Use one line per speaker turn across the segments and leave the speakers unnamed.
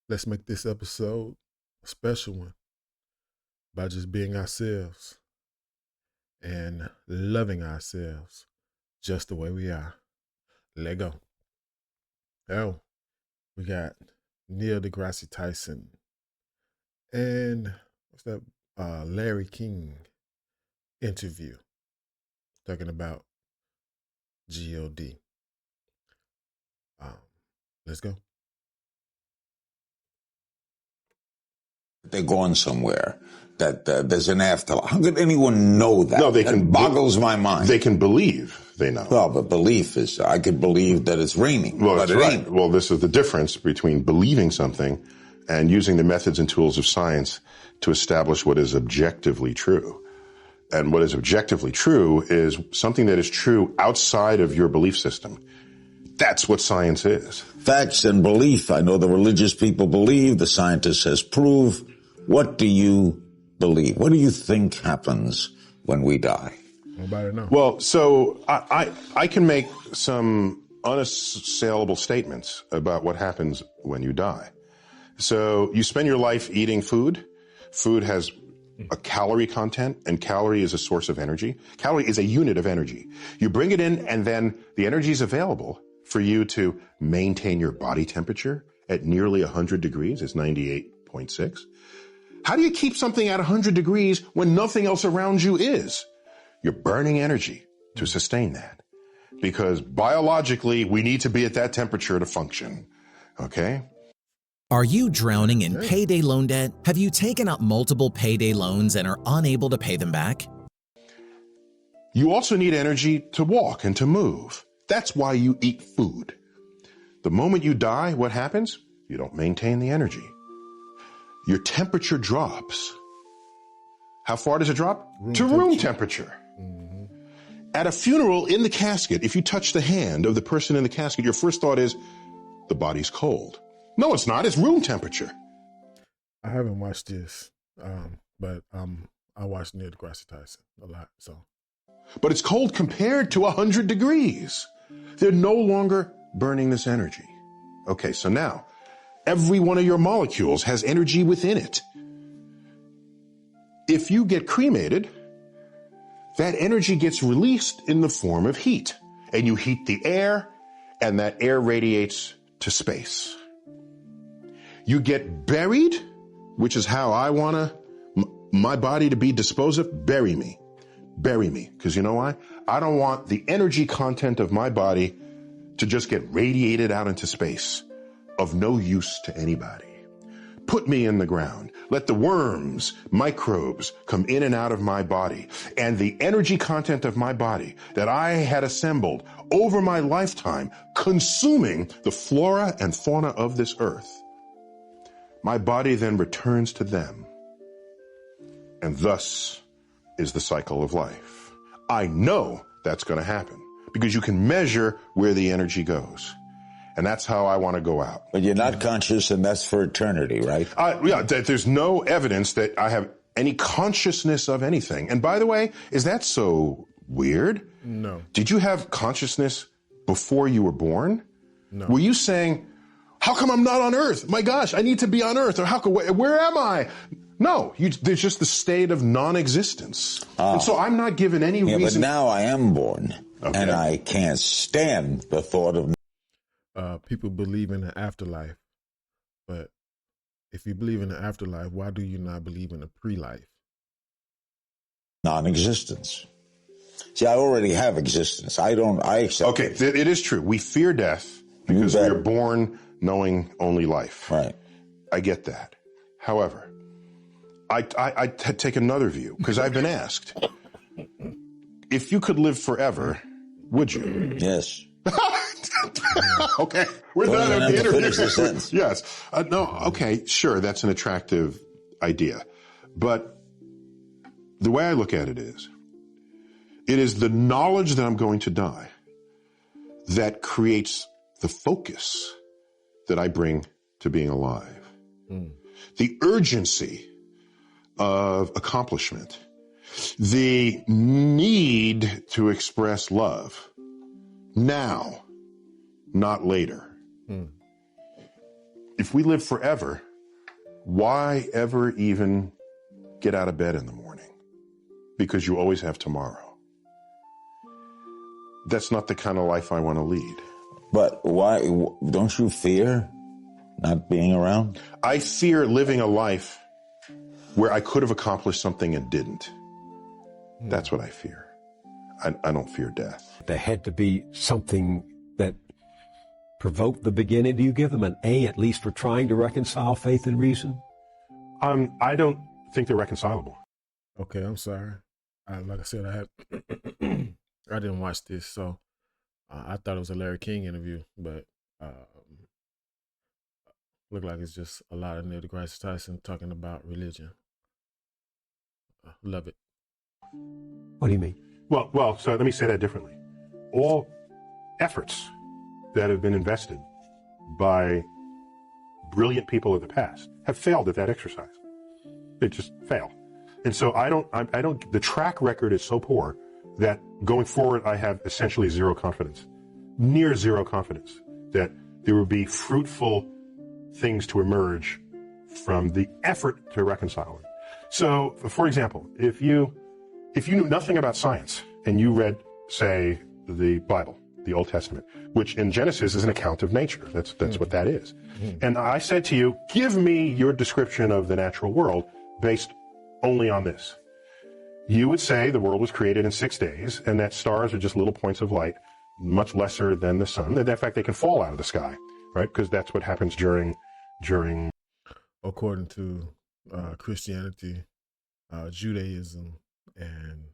Let's make this episode a special one by just being ourselves and loving ourselves just the way we are. Let go. Oh, we got Neil Degrasse Tyson and what's that? Larry King interview talking about God. Um, let's go.
They're going somewhere, that there's an afterlife. How could anyone know that?
No,
That boggles my mind.
They can believe they know.
Well, but belief is, I could believe that it's raining.
Well,
but
that's
it
right.
ain't.
Well, this is the difference between believing something and using the methods and tools of science to establish what is objectively true. And what is objectively true is something that is true outside of your belief system. That's what science is.
Facts and belief. I know the religious people believe, the scientist says prove. What do you believe? What do you think happens when we die?
Nobody knows.
Well, so I can make some unassailable statements about what happens when you die. So you spend your life eating food. Food has a calorie content, and calorie is a source of energy. Calorie is a unit of energy. You bring it in, and then the energy is available for you to maintain your body temperature at nearly 100 degrees. It's 98.6. How do you keep something at 100 degrees when nothing else around you is? You're burning energy to sustain that. Because biologically, we need to be at that temperature to function. Okay?
Are you drowning in payday loan debt? Have you taken out multiple payday loans and are unable to pay them back?
You also need energy to walk and to move. That's why you eat food. The moment you die, what happens? You don't maintain the energy. Your temperature drops. How far does it drop? To room temperature. Mm-hmm. At a funeral, in the casket, if you touch the hand of the person in the casket, your first thought is, the body's cold. No, it's not. It's room temperature.
I haven't watched this, but I watched Neil deGrasse Tyson a lot.
But it's cold compared to 100 degrees. They're no longer burning this energy. Okay, so now, every one of your molecules has energy within it. If you get cremated, that energy gets released in the form of heat. And you heat the air, and that air radiates to space. You get buried, which is how I want my body to be disposed of. Bury me. Bury me. Because you know why? I don't want the energy content of my body to just get radiated out into space of no use to anybody. Put me in the ground. Let the worms, microbes come in and out of my body. And the energy content of my body that I had assembled over my lifetime, consuming the flora and fauna of this earth, my body then returns to them. And thus is the cycle of life. I know that's going to happen because you can measure where the energy goes. And that's how I want to go out.
But you're not conscious, and that's for eternity, right?
Yeah, there's no evidence that I have any consciousness of anything. And by the way, is that so weird?
No.
Did you have consciousness before you were born?
No.
Were you saying, how come I'm not on Earth? My gosh, I need to be on Earth. Or where am I? No, there's just the state of non-existence. And so I'm not given any reason.
But now I am born, and I can't stand the thought of...
People believe in the afterlife, but if you believe in the afterlife, why do you not believe in the pre-life?
Non-existence. See, I already have existence. I accept.
Okay, it is true. We fear death because we are born knowing only life.
Right.
I get that. However, I take another view because I've been asked, if you could live forever, would you?
Yes.
Okay, we're done with the interview. Yes. No, okay, sure, that's an attractive idea. But the way I look at it is the knowledge that I'm going to die that creates the focus that I bring to being alive. Mm. The urgency of accomplishment, the need to express love now, not later. if we live forever, why ever even get out of bed in the morning? Because you always have tomorrow. That's not the kind of life I want to lead.
But why, don't you fear not being around?
I fear living a life where I could have accomplished something and didn't. That's what I fear. I don't fear death.
There had to be something that provoked the beginning. Do you give them an A at least for trying to reconcile faith and reason?
I don't think they're reconcilable.
Okay, I'm sorry. Like I said, I didn't watch this, so I thought it was a Larry King interview, but looked like it's just a lot of Neil deGrasse Tyson talking about religion. Love it.
What do you mean?
Well, so let me say that differently. All efforts that have been invested by brilliant people of the past have failed at that exercise. They just fail. And so the track record is so poor that going forward, I have essentially zero confidence, near zero confidence that there will be fruitful things to emerge from the effort to reconcile it. So, for example, if you knew nothing about science and you read, say, the Bible, the Old Testament, which in Genesis is an account of nature. That's what that is. And I said to you, give me your description of the natural world based only on this. You would say the world was created in 6 days and that stars are just little points of light, much lesser than the sun. And in fact, they can fall out of the sky, right? Because that's what happens during.
According to Christianity, Judaism, and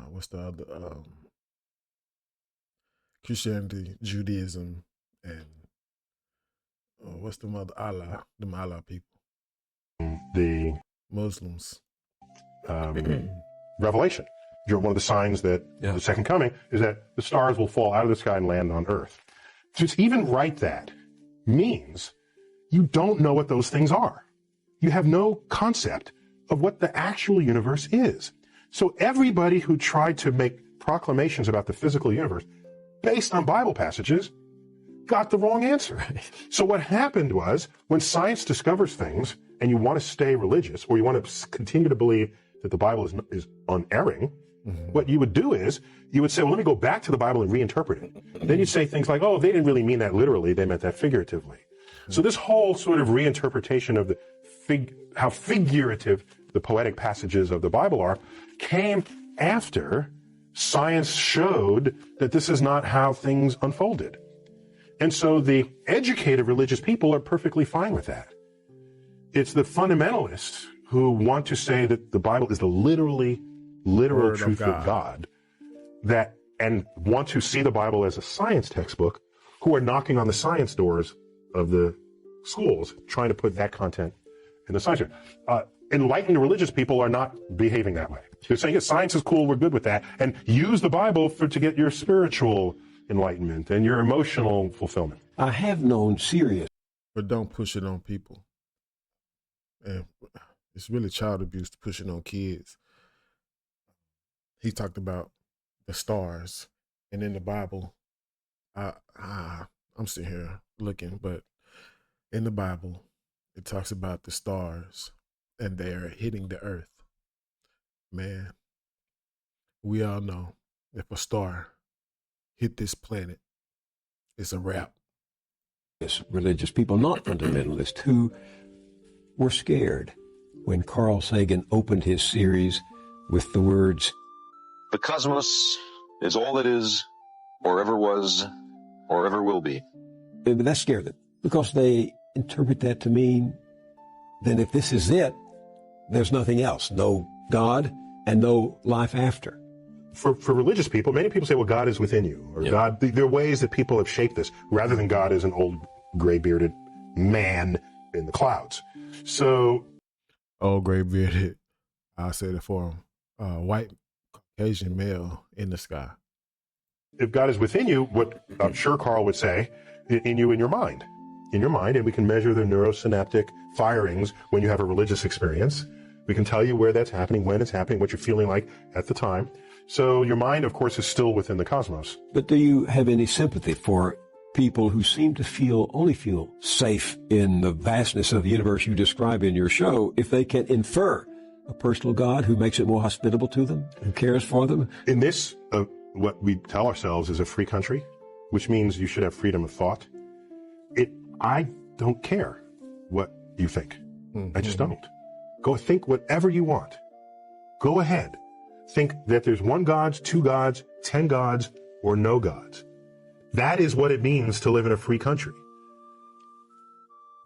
what's the other? Christianity, Judaism, and what's the mother? Allah, the Allah people.
The
Muslims.
Revelation. One of the signs that the second coming is that the stars will fall out of the sky and land on earth. To even write that means you don't know what those things are. You have no concept of what the actual universe is. So everybody who tried to make proclamations about the physical universe based on Bible passages got the wrong answer. So what happened was when science discovers things and you want to stay religious or you want to continue to believe that the Bible is unerring, what you would do is you would say, well, let me go back to the Bible and reinterpret it. Then you'd say things like, oh, they didn't really mean that literally. They meant that figuratively. So this whole sort of reinterpretation of how figurative the poetic passages of the Bible are came after science showed that this is not how things unfolded. And so the educated religious people are perfectly fine with that. It's the fundamentalists who want to say that the Bible is the literal truth of God that and want to see the Bible as a science textbook who are knocking on the science doors of the schools trying to put that content in the science. Enlightened religious people are not behaving that way. They're saying, yeah, science is cool, we're good with that, and use the Bible to get your spiritual enlightenment and your emotional fulfillment.
I have known serious.
But don't push it on people. And it's really child abuse to push it on kids. He talked about the stars, and in the Bible, I'm sitting here looking, but in the Bible, it talks about the stars, and they're hitting the earth. Man, we all know if a star hit this planet, it's a wrap.
Religious people, not fundamentalists, who were scared when Carl Sagan opened his series with the words,
"The cosmos is all that is, or ever was, or ever will be."
But that scared them because they interpret that to mean that if this is it, there's nothing else, no God and no life after.
For religious people, many people say, well, God is within you, or God, there are ways that people have shaped this, rather than God is an old gray-bearded man in the clouds. So,
old gray-bearded, I'll say it for him, white Caucasian male in the sky.
If God is within you, what I'm sure Carl would say, in your mind, and we can measure the neurosynaptic firings when you have a religious experience. We can tell you where that's happening, when it's happening, what you're feeling like at the time. So your mind, of course, is still within the cosmos.
But do you have any sympathy for people who seem to only feel safe in the vastness of the universe you describe in your show if they can infer a personal God who makes it more hospitable to them, who cares for them.
In this, what we tell ourselves is a free country, which means you should have freedom of thought. I don't care what you think. Mm-hmm. I just don't. Go think whatever you want. Go ahead. Think that there's one God, 2 gods, 10 gods, or no gods. That is what it means to live in a free country.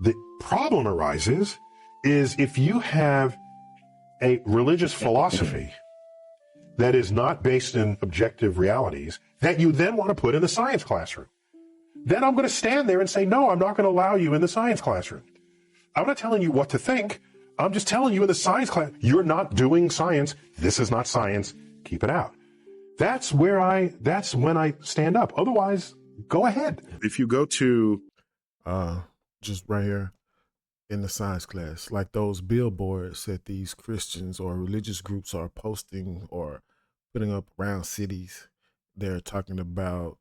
The problem arises is if you have a religious philosophy that is not based in objective realities that you then want to put in the science classroom. Then I'm going to stand there and say, no, I'm not going to allow you in the science classroom. I'm not telling you what to think. I'm just telling you in the science class, you're not doing science. This is not science. Keep it out. That's when I stand up. Otherwise, go ahead. If you go to,
just right here in the science class, like those billboards that these Christians or religious groups are posting or putting up around cities, they're talking about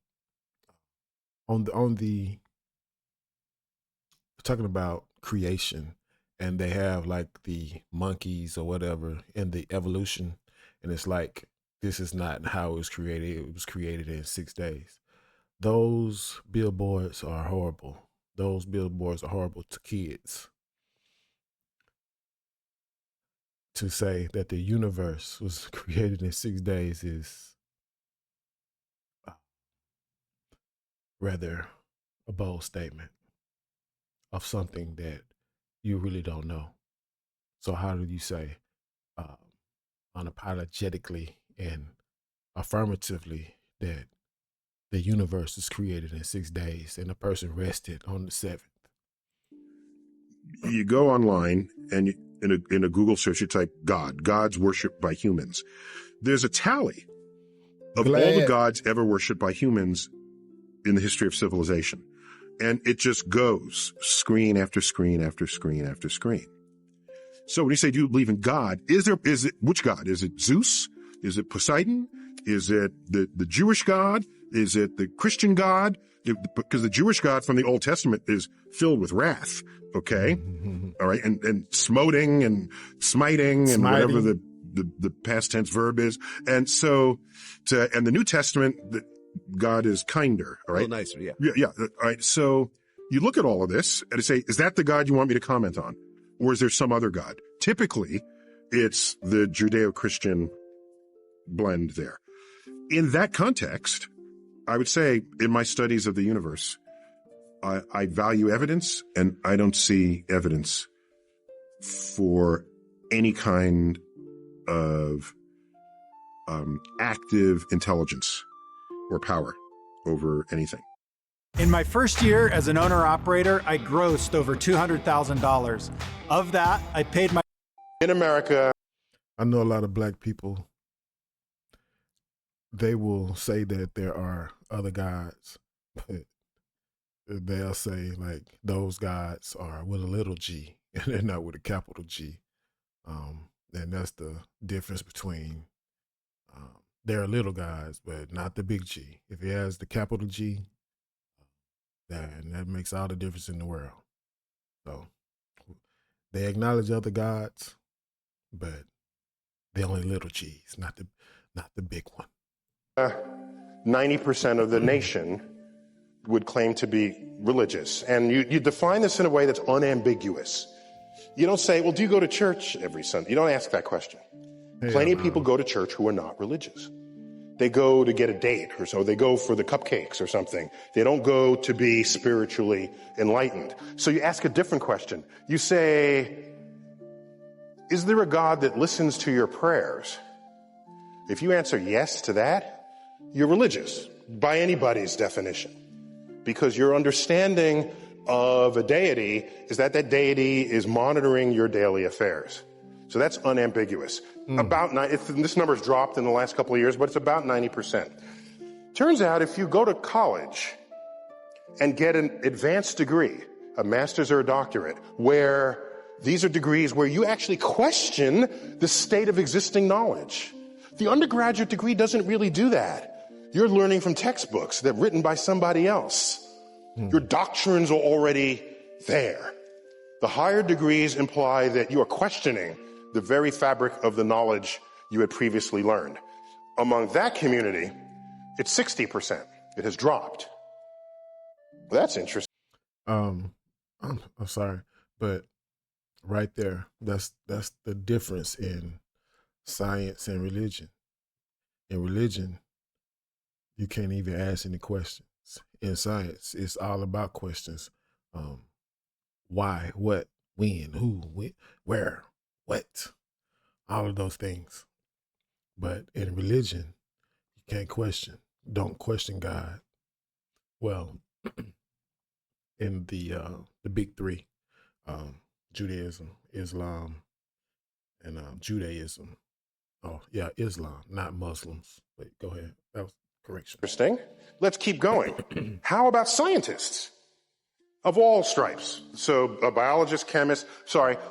talking about creation, and they have like the monkeys or whatever in the evolution, and it's like, this is not how it was created. It was created in 6 days. Those billboards are horrible. Those billboards are horrible to kids. To say that the universe was created in 6 days is rather a bold statement of something that you really don't know. So how do you say unapologetically and affirmatively that the universe is created in 6 days and a person rested on the 7th?
You go online and in a Google search, you type gods worshipped by humans. There's a tally of all the gods ever worshipped by humans in the history of civilization. And it just goes screen after screen after screen after screen. So when you say, do you believe in God? Which God? Is it Zeus? Is it Poseidon? Is it the Jewish God? Is it the Christian God? Because the Jewish God from the Old Testament is filled with wrath. Okay. Mm-hmm. All right. And smoting and smiting and whatever the past tense verb is. And so and the New Testament, God is kinder. All right.
A little nicer. Yeah.
Yeah. All right. So you look at all of this and say, is that the God you want me to comment on? Or is there some other God? Typically, it's the Judeo-Christian blend there. In that context, I would say in my studies of the universe, I value evidence, and I don't see evidence for any kind of active intelligence or power over anything.
In my first year as an owner-operator, I grossed over $200,000. Of that, I paid my...
In America...
I know a lot of black people, they will say that there are other gods, but they'll say like those gods are with a little g and they're not with a capital G. And that's the difference between, they're little gods, but not the big G. If he has the capital G, that makes all the difference in the world. So they acknowledge other gods, but they're only little G's, not the big one.
90% of the nation would claim to be religious. And you define this in a way that's unambiguous. You don't say, well, do you go to church every Sunday? You don't ask that question. Plenty of people go to church who are not religious. They go to get a date or so. They go for the cupcakes or something. They don't go to be spiritually enlightened. So you ask a different question. You say, is there a God that listens to your prayers? If you answer yes to that, you're religious by anybody's definition, because your understanding of a deity is that deity is monitoring your daily affairs. So that's unambiguous. This number's dropped in the last couple of years, but it's about 90%. Turns out if you go to college and get an advanced degree, a master's or a doctorate, where these are degrees where you actually question the state of existing knowledge. The undergraduate degree doesn't really do that. You're learning from textbooks that are written by somebody else. Your doctrines are already there. The higher degrees imply that you are questioning the very fabric of the knowledge you had previously learned. Among that community, it's 60%. It has dropped. Well, that's interesting.
I'm sorry, but right there, that's the difference in science and religion. In religion, you can't even ask any questions. In science, it's all about questions. Why, what, when, who, where, what, all of those things. But in religion, you can't question. Don't question God. Well, in the big three, Judaism, Islam, and Judaism. Oh, yeah, Islam, not Muslims. Wait, go ahead. That was correction.
Interesting. Let's keep going. How about scientists of all stripes? So biologists, chemists,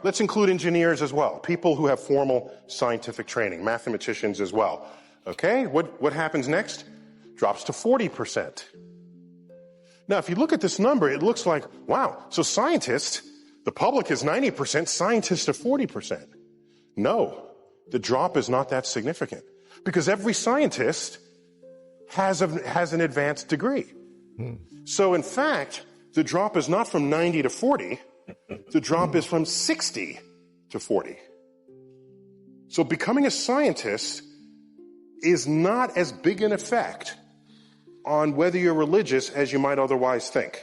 let's include engineers as well. People who have formal scientific training, mathematicians as well. Okay, what happens next? Drops to 40%. Now, if you look at this number, it looks like, wow, so scientists, the public is 90%, scientists are 40%. No, the drop is not that significant because every scientist has an advanced degree. So in fact, the drop is not from 90 to 40, the drop is from 60 to 40. So becoming a scientist is not as big an effect on whether you're religious as you might otherwise think.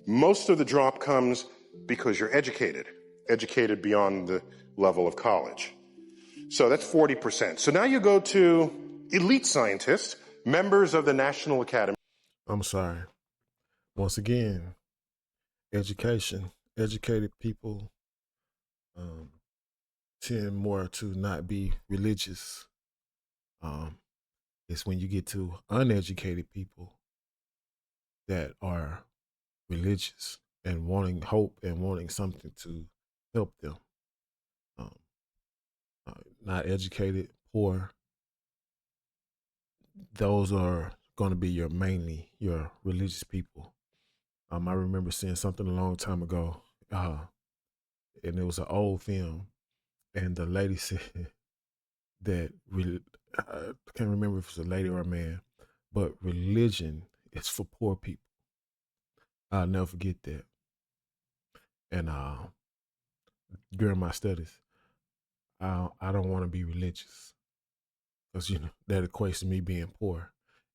Most of the drop comes because you're educated beyond the level of college. So that's 40%. So now you go to elite scientists, members of the National Academy.
I'm sorry. Once again, education. Educated people tend more to not be religious. It's when you get to uneducated people that are religious and wanting hope and wanting something to help them. Not educated, poor. Those are going to be mainly your religious people. I remember seeing something a long time ago, and it was an old film, and the lady said that I can't remember if it was a lady or a man, but religion is for poor people. I'll never forget that. And during my studies, I don't want to be religious because that equates to me being poor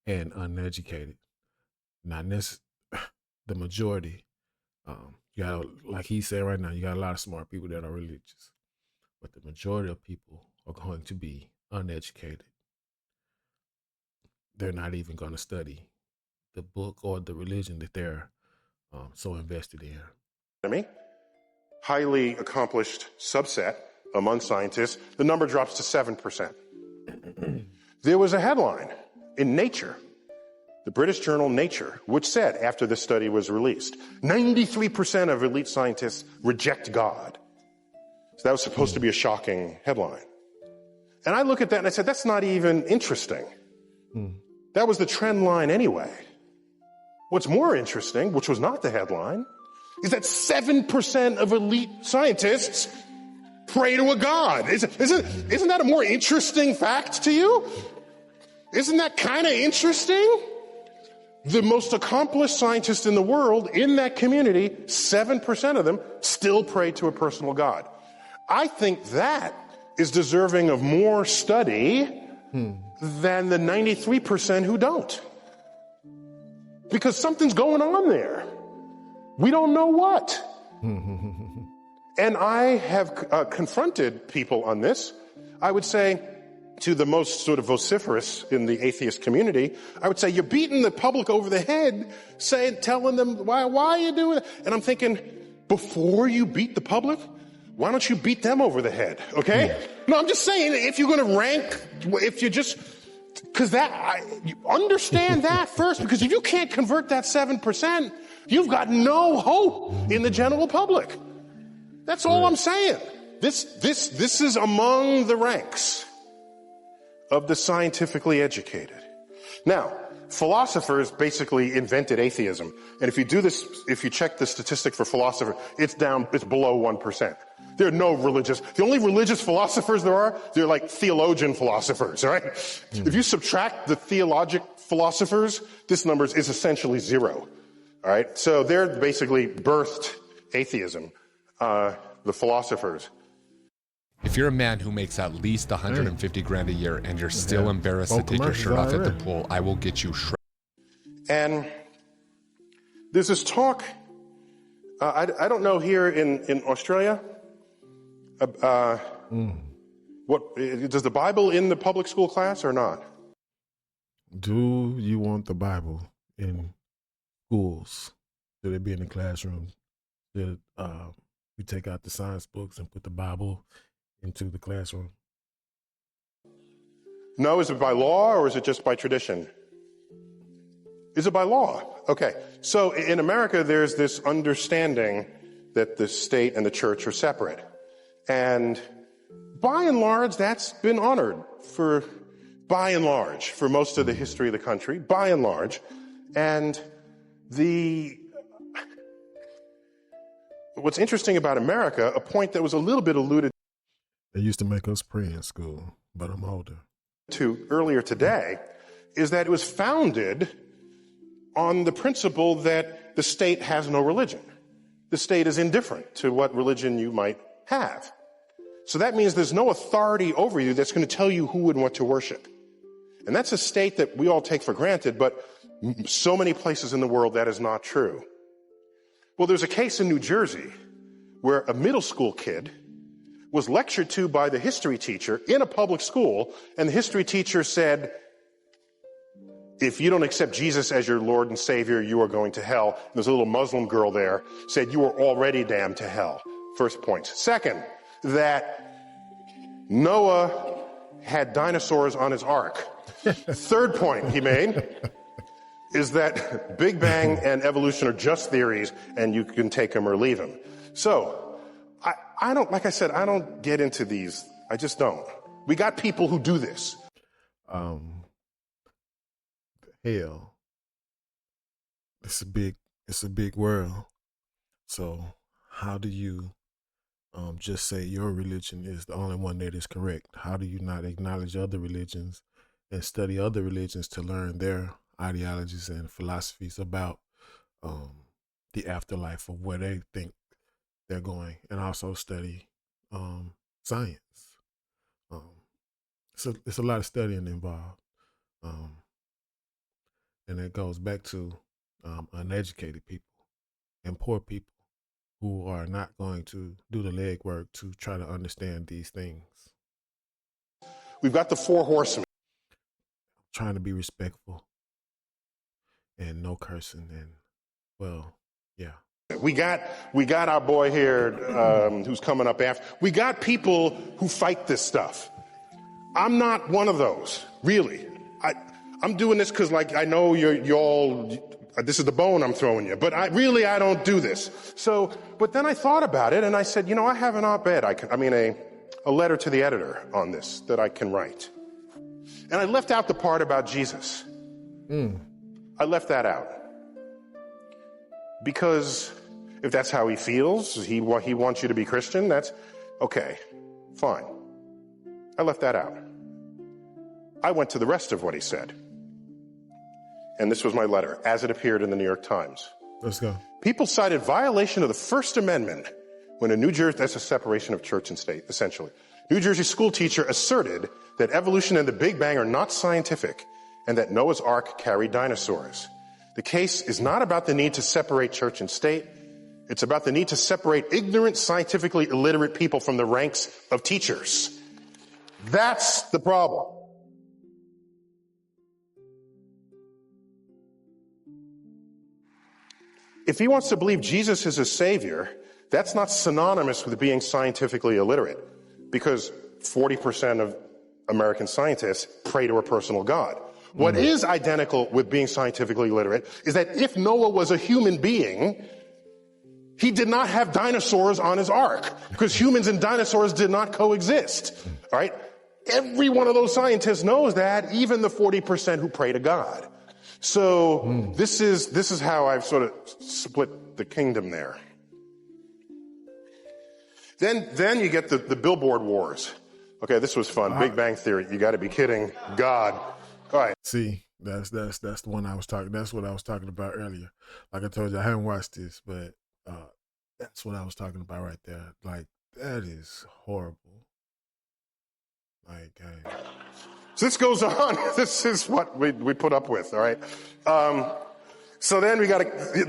and uneducated. Not necessarily the majority. You got, like he said right now, you got a lot of smart people that are religious, but the majority of people are going to be uneducated. They're not even going to study the book or the religion that they're so invested in.
Highly accomplished subset among scientists, the number drops to 7%. There was a headline in Nature, the British journal Nature, which said after this study was released, 93% of elite scientists reject God. So that was supposed to be a shocking headline. And I look at that and I said, that's not even interesting. That was the trend line anyway. What's more interesting, which was not the headline, is that 7% of elite scientists pray to a God. Isn't that a more interesting fact to you? Isn't that kind of interesting? The most accomplished scientists in the world, in that community, 7% of them still pray to a personal God. I think that is deserving of more study than the 93% who don't. Because something's going on there. We don't know what. And I have confronted people on this. I would say to the most sort of vociferous in the atheist community, I would say, you're beating the public over the head, telling them, why are you doing that? And I'm thinking, before you beat the public, why don't you beat them over the head, okay? No, I'm just saying, if you're going to rank, if you just, because you understand that first, because if you can't convert that 7%, you've got no hope in the general public. That's all I'm saying. This is among the ranks of the scientifically educated. Now, philosophers basically invented atheism. And if you do this, if you check the statistic for philosophers, it's below 1%. There are no religious, the only religious philosophers there are, they're like theologian philosophers, all right? If you subtract the theologic philosophers, this number is essentially zero, all right? So they're basically birthed atheism, the philosophers.
If you're a man who makes at least 150 grand a year and you're still embarrassed to take your shirt off at the pool, I will get you shredded.
And there's this talk, I don't know here in Australia, what does the Bible in the public school class or not?
Do you want the Bible in schools? Should it be in the classroom? Should we take out the science books and put the Bible into the classroom?
No, is it by law or is it just by tradition? Is it by law? Okay. So in America, there's this understanding that the state and the church are separate. And by and large, that's been honored for most of the history of the country, by and large. And what's interesting about America, a point that was a little bit alluded
They used to make us pray in school, but I'm older.
To earlier today, is that it was founded on the principle that the state has no religion. The state is indifferent to what religion you might have. So that means there's no authority over you that's going to tell you who and what to worship. And that's a state that we all take for granted, but so many places in the world that is not true. Well, there's a case in New Jersey where a middle school kid was lectured to by the history teacher in a public school, and the history teacher said, if you don't accept Jesus as your Lord and Savior, you are going to hell. And there's a little Muslim girl there, said you are already damned to hell. First point. Second, that Noah had dinosaurs on his ark. Third point he made is that Big Bang and evolution are just theories, and you can take them or leave them. So, I don't, like I said, I don't get into these. I just don't. We got people who do this.
Hell. It's a big world. So how do you just say your religion is the only one that is correct? How do you not acknowledge other religions and study other religions to learn their ideologies and philosophies about the afterlife of where they think they're going, and also study science? It's a lot of studying involved. And it goes back to uneducated people and poor people who are not going to do the legwork to try to understand these things.
We've got the four horsemen.
Trying to be respectful and no cursing, and well, yeah.
We got our boy here who's coming up after. We got people who fight this stuff. I'm not one of those, really. I'm doing this because, like, I know this is the bone I'm throwing you, but I don't do this. So, but then I thought about it and I said, I have an op-ed, a letter to the editor on this that I can write. And I left out the part about Jesus. I left that out. Because if that's how he feels, he wants you to be Christian, that's okay, fine. I left that out. I went to the rest of what he said. And this was my letter, as it appeared in the New York Times.
Let's go.
People cited violation of the First Amendment when a New Jersey, that's a separation of church and state, essentially. New Jersey school teacher asserted that evolution and the Big Bang are not scientific and that Noah's Ark carried dinosaurs. The case is not about the need to separate church and state. It's about the need to separate ignorant, scientifically illiterate people from the ranks of teachers. That's the problem. If he wants to believe Jesus is a savior, that's not synonymous with being scientifically illiterate, because 40% of American scientists pray to a personal God. What is identical with being scientifically illiterate is that if Noah was a human being, he did not have dinosaurs on his ark, because humans and dinosaurs did not coexist. All right? Every one of those scientists knows that, even the 40% who pray to God. So this is how I've sort of split the kingdom there. Then you get the billboard wars. Okay, this was fun. Big Bang Theory. You got to be kidding. God. All right.
See, that's the one I was talking. That's what I was talking about earlier. Like I told you, I haven't watched this, but that's what I was talking about right there. Like, that is horrible. Like, hey.
So this goes on. This is what we put up with. All right. So then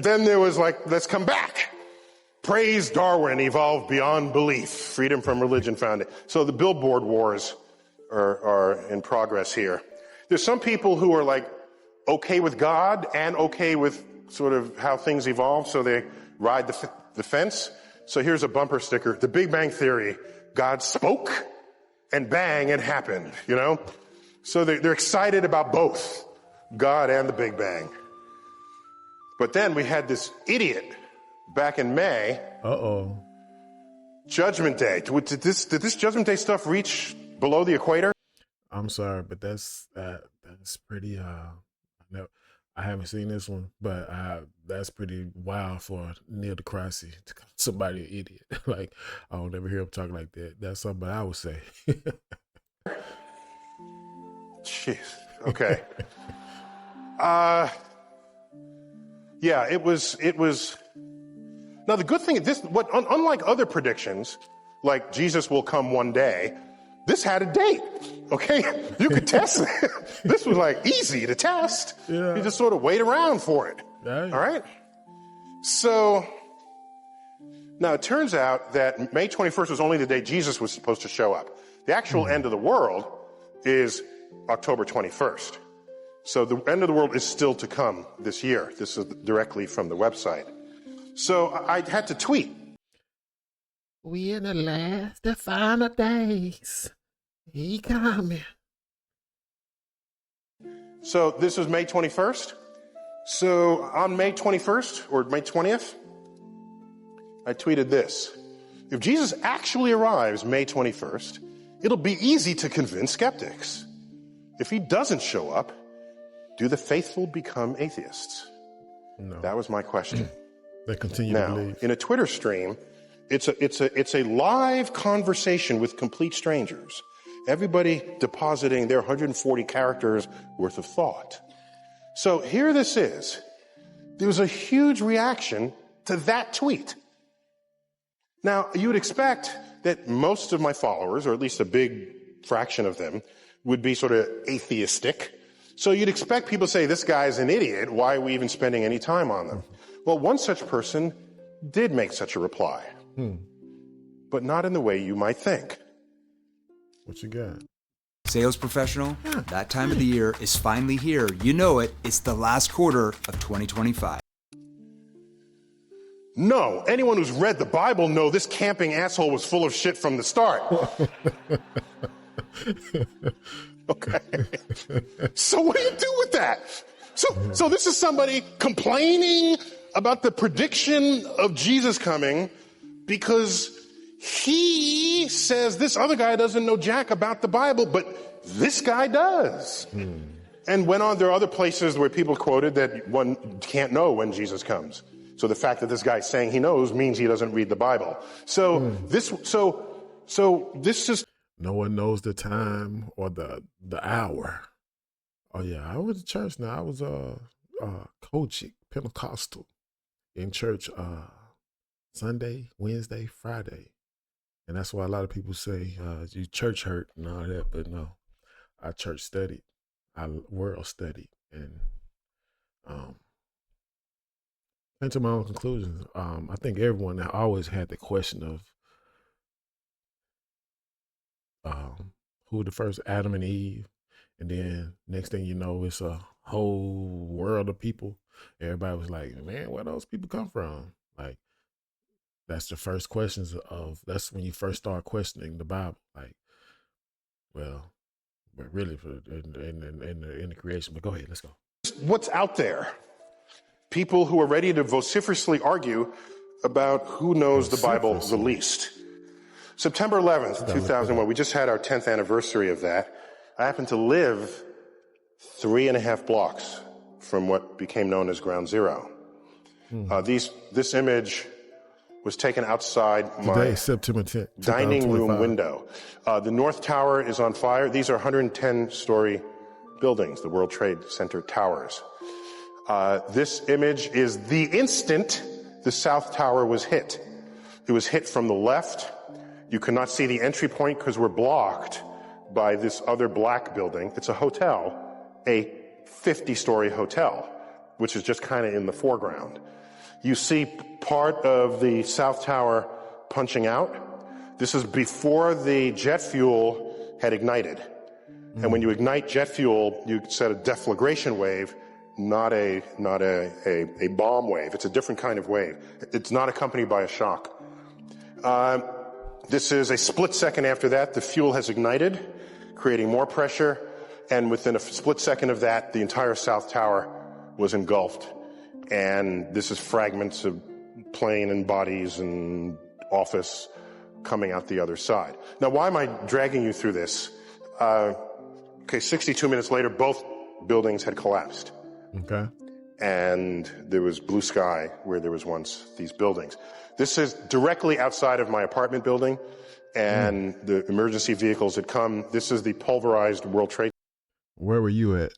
then there was like, let's come back. Praise Darwin, evolved beyond belief. Freedom from religion found it. So the billboard wars are in progress here. There's some people who are like okay with God and okay with sort of how things evolve, so they ride the fence. So here's a bumper sticker. The Big Bang Theory. God spoke and bang, it happened, you know? So they're excited about both God and the Big Bang. But then we had this idiot back in May.
Uh-oh.
Judgment Day. Did this Judgment Day stuff reach below the equator?
I'm sorry, but that's pretty. I haven't seen this one, but that's pretty wild for Neil deGrasse to call somebody an idiot. Like, I don't ever hear him talk like that. That's something I would say.
Jeez. Okay. Yeah, it was. Now the good thing, unlike other predictions, like Jesus will come one day, this had a date. Okay, you could test it. This was like easy to test.
Yeah.
You just sort of wait around for it.
Right.
All right. So now it turns out that May 21st was only the day Jesus was supposed to show up. The actual end of the world is October 21st. So the end of the world is still to come this year. This is directly from the website. So I had to tweet.
We in the final days. He coming.
So this is May 21st. So on May 21st or May 20th, I tweeted this. If Jesus actually arrives May 21st, it'll be easy to convince skeptics. If he doesn't show up, do the faithful become atheists?
No.
That was my question.
They continue
now,
to believe.
in a Twitter stream, it's a live conversation with complete strangers. Everybody depositing their 140 characters worth of thought. So here this is. There was a huge reaction to that tweet. Now, you would expect that most of my followers, or at least a big fraction of them, would be sort of atheistic. So you'd expect people to say, this guy's an idiot. Why are we even spending any time on them? Well, one such person did make such a reply, but not in the way you might think.
What you got?
Sales professional, that time of the year is finally here. You know it. It's the last quarter of 2025.
No, anyone who's read the Bible know this camping asshole was full of shit from the start. Okay. So what do you do with that? So this is somebody complaining about the prediction of Jesus coming because he says this other guy doesn't know jack about the Bible, but this guy does. And went on, there are other places where people quoted that one can't know when Jesus comes. So the fact that this guy's saying he knows means he doesn't read the Bible. So this is...
No one knows the time or the hour. Oh yeah, I was at church now. I was coaching Pentecostal in church Sunday, Wednesday, Friday. And that's why a lot of people say you church hurt and all that, but no. I church studied. I world studied and came to my own conclusions. I think everyone always had the question of who the first Adam and Eve, and then next thing you know, it's a whole world of people. Everybody was like, man, where those people come from? Like, that's the first questions that's when you first start questioning the Bible. Like, well, but really in the creation. But go ahead, let's go.
What's out there? People who are ready to vociferously argue about who knows the Bible the least. September 11th, 2001, we just had our 10th anniversary of that. I happen to live 3.5 blocks from what became known as Ground Zero. This image was taken outside my
September 10th,
dining room window. The North Tower is on fire. These are 110-story buildings, the World Trade Center towers. This image is the instant the South Tower was hit. It was hit from the left. You cannot see the entry point because we're blocked by this other black building. It's a hotel, a 50-story hotel, which is just kind of in the foreground. You see part of the South Tower punching out. This is before the jet fuel had ignited. And when you ignite jet fuel, you set a deflagration wave, not a bomb wave. It's a different kind of wave. It's not accompanied by a shock. This is a split second after that. The fuel has ignited, creating more pressure. And within a split second of that, the entire South Tower was engulfed. And this is fragments of plane and bodies and office coming out the other side. Now, why am I dragging you through this? 62 minutes later, both buildings had collapsed.
Okay.
And there was blue sky where there was once these buildings. This is directly outside of my apartment building, and the emergency vehicles had come. This is the pulverized World Trade.
Where were you at?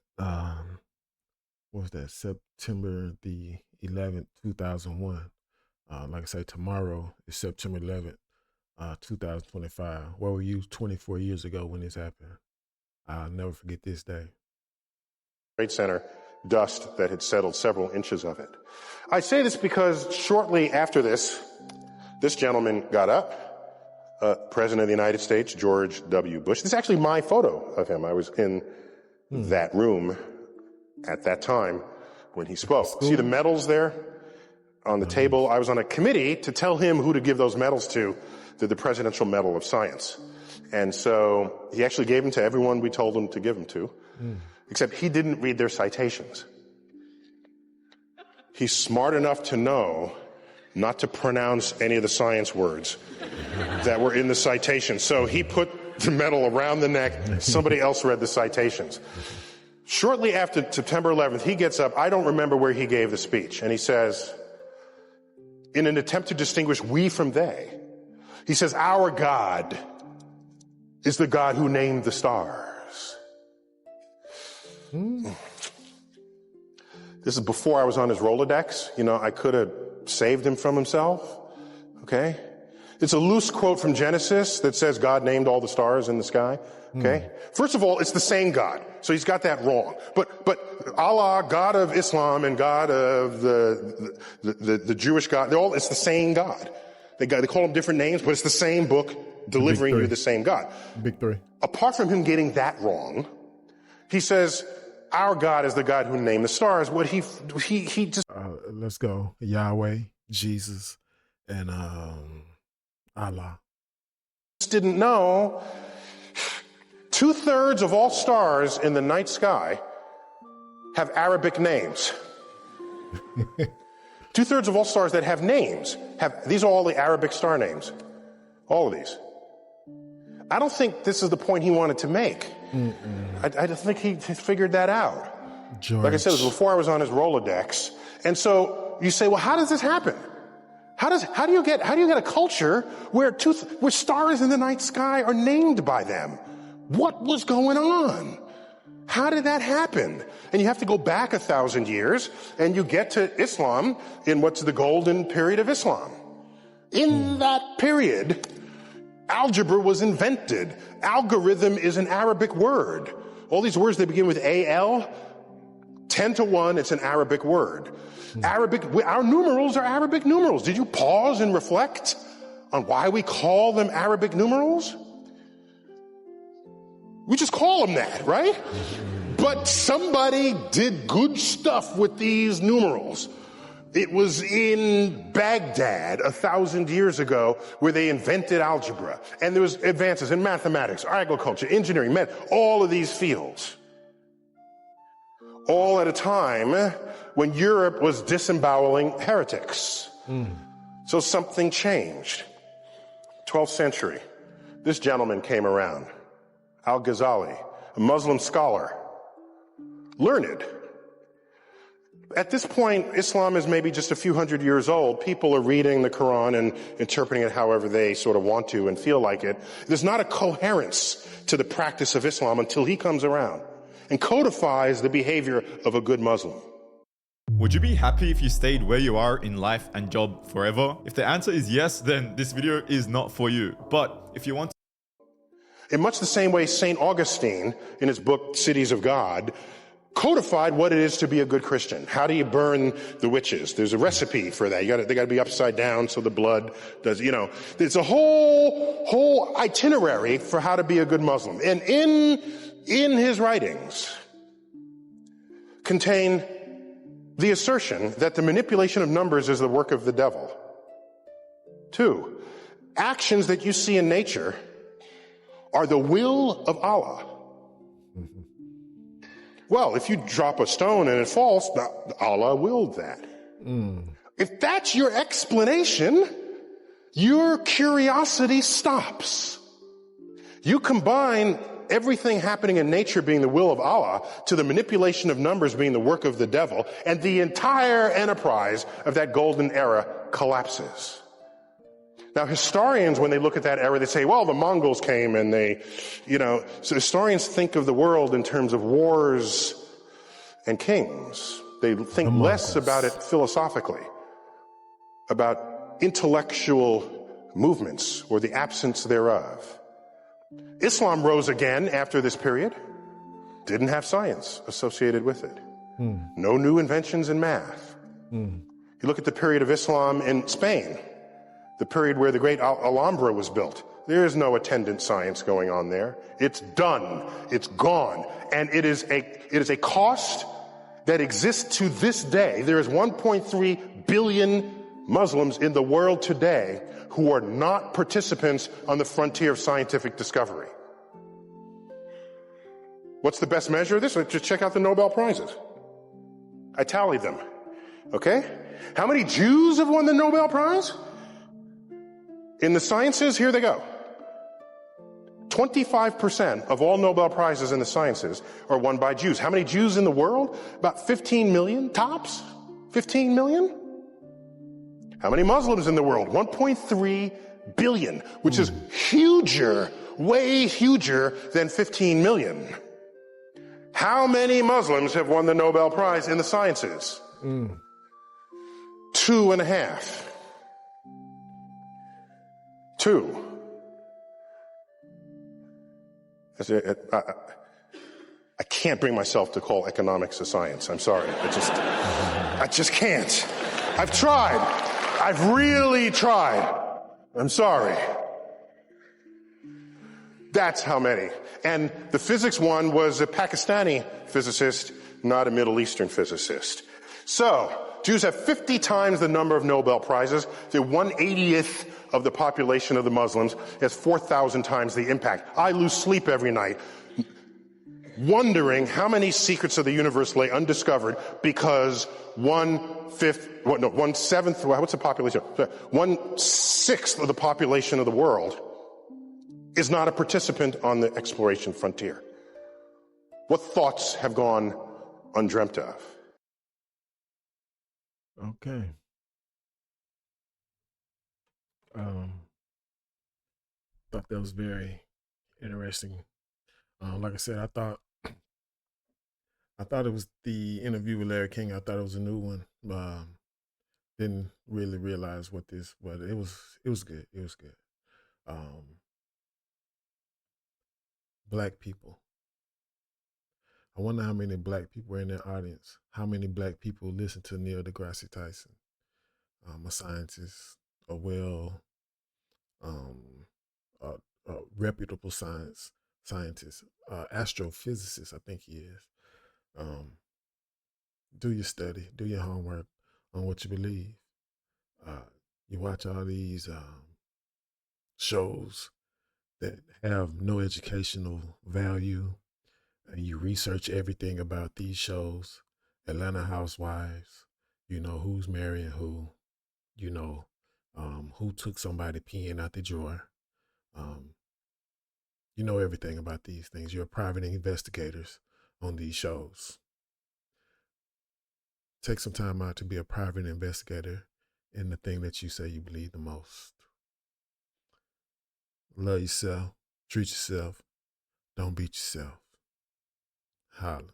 What was that? September the 11th, 2001. Like I say, tomorrow is September 11th, 2025. Where were you 24 years ago when this happened? I'll never forget this day.
Trade Center, dust that had settled several inches of it. I say this because shortly after this gentleman got up, President of the United States, George W. Bush. This is actually my photo of him. I was in that room at that time when he spoke. See the medals there on the table? I was on a committee to tell him who to give those medals to the Presidential Medal of Science. And so he actually gave them to everyone we told him to give them to, except he didn't read their citations. He's smart enough to know not to pronounce any of the science words that were in the citation. So he put the medal around the neck. Somebody else read the citations. Shortly after September 11th, he gets up. I don't remember where he gave the speech. And he says, in an attempt to distinguish we from they, he says, our God is the God who named the stars. This is before I was on his Rolodex. You know, I could have saved him from himself. Okay? It's a loose quote from Genesis that says God named all the stars in the sky. Okay? First of all, it's the same God. So he's got that wrong. But Allah, God of Islam and God of the Jewish God, it's the same God. They call them different names, but it's the same book delivering you the same God.
Big three.
Apart from him getting that wrong, he says, our God is the God who named the stars. What he just...
let's go. Yahweh, Jesus, and Allah.
Just didn't know 2/3 of all stars in the night sky have Arabic names. 2/3 of all stars that have names these are all the Arabic star names. All of these. I don't think this is the point he wanted to make. I just think he figured that out.
George.
Like I said, it was before I was on his Rolodex. And so you say, well, how does this happen? How do you get a culture where stars in the night sky are named by them? What was going on? How did that happen? And you have to go back 1,000 years, and you get to Islam in what's the golden period of Islam. In that period, algebra was invented. Algorithm is an Arabic word. All these words, they begin with AL. 10 to 1, it's an Arabic word. Our numerals are Arabic numerals. Did you pause and reflect on why we call them Arabic numerals? We just call them that, right? But somebody did good stuff with these numerals. It was in Baghdad 1,000 years ago where they invented algebra. And there was advances in mathematics, agriculture, engineering, all of these fields. All at a time when Europe was disemboweling heretics. So something changed. 12th century. This gentleman came around. Al-Ghazali, a Muslim scholar. Learned. At this point, Islam is maybe just a few hundred years old. People are reading the Quran and interpreting it however they sort of want to and feel like it. There's not a coherence to the practice of Islam until he comes around and codifies the behavior of a good Muslim.
Would you be happy if you stayed where you are in life and job forever? If the answer is yes, then this video is not for you. But if you want to...
In much the same way, St. Augustine, in his book Cities of God, codified what it is to be a good Christian. How do you burn the witches? There's a recipe for that. They got to be upside down so the blood does, there's a whole itinerary for how to be a good Muslim. And in his writings contain the assertion that the manipulation of numbers is the work of the devil. 2, actions that you see in nature are the will of Allah. Well, if you drop a stone and it falls, Allah willed that. If that's your explanation, your curiosity stops. You combine everything happening in nature being the will of Allah to the manipulation of numbers being the work of the devil, and the entire enterprise of that golden era collapses. Now, historians, when they look at that era, they say, well, the Mongols came and so historians think of the world in terms of wars and kings. They think less about it philosophically, about intellectual movements or the absence thereof. Islam rose again after this period, didn't have science associated with it. No new inventions in math. You look at the period of Islam in Spain, the period where the great Alhambra was built. There is no attendant science going on there. It's done. It's gone. And it is a cost that exists to this day. There is 1.3 billion Muslims in the world today who are not participants on the frontier of scientific discovery. What's the best measure of this? Just check out the Nobel Prizes. I tallied them. Okay? How many Jews have won the Nobel Prize? In the sciences, here they go. 25% of all Nobel Prizes in the sciences are won by Jews. How many Jews in the world? About 15 million, tops? 15 million? How many Muslims in the world? 1.3 billion, which is huger, way huger than 15 million. How many Muslims have won the Nobel Prize in the sciences? 2.5. 2. I can't bring myself to call economics a science. I'm sorry. I just can't. I've tried. I've really tried. I'm sorry. That's how many. And the physics one was a Pakistani physicist, not a Middle Eastern physicist. So, Jews have 50 times the number of Nobel Prizes. They're 1/80th of the population of the Muslims. It has 4,000 times the impact. I lose sleep every night wondering how many secrets of the universe lay undiscovered because 1/7, what's the population? 1/6 of the population of the world is not a participant on the exploration frontier. What thoughts have gone undreamt of?
Okay. Thought that was very interesting. Like I said, I thought it was the interview with Larry King. I thought it was a new one. Didn't really realize what this, but it was good. It was good. Black people. I wonder how many black people are in their audience. How many black people listen to Neil Degrasse Tyson, a scientist, a reputable scientist, astrophysicist, I think he is. Do your study, do your homework on what you believe. You watch all these shows that have no educational value, and you research everything about these shows. Atlanta Housewives, you know who's marrying who, you know who took somebody peeing out the drawer. You know everything about these things. You're private investigators on these shows. Take some time out to be a private investigator in the thing that you say you believe the most. Love yourself. Treat yourself. Don't beat yourself. Holla.